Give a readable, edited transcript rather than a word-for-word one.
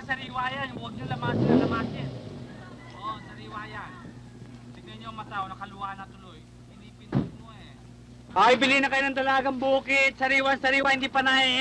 sariwa yan. Huwag nyo lamasin na lamasin. Oo, sariwa yan. Tignan nyo ang mata, nakaluwa na tuloy. Pinipindot mo eh. Ay, bili na kayo ng dalagang bukit. Sariwa, hindi pa nahihin.